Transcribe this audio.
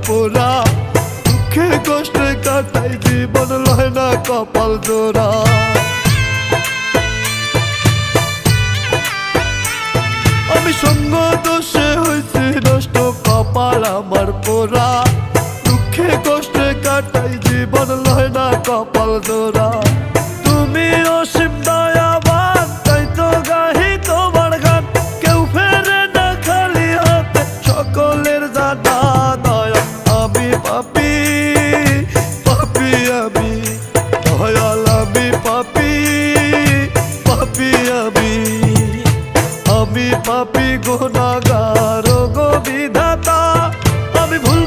পোড়া, দুঃখে কষ্টে কাটাই জীবন লয় না কপাল জোড়া। আমি সঙ্গ দোষে হয়েছি নষ্ট, কপাল আমার পোড়া, দুঃখে কষ্টে কাটাই জীবন লয় না কপাল জোড়া। তুমি অসীম দয়াবান, তাই তো গাহি তোমার গান, কেউ ফেরে না খালি হাতে, সকলের জানা দয়া। আমি পাপী, পাপী আমি দয়াল, আমি পাপী, পাপী আমি পাপী গুনাহগার গো বিধাতা। আমি ভুল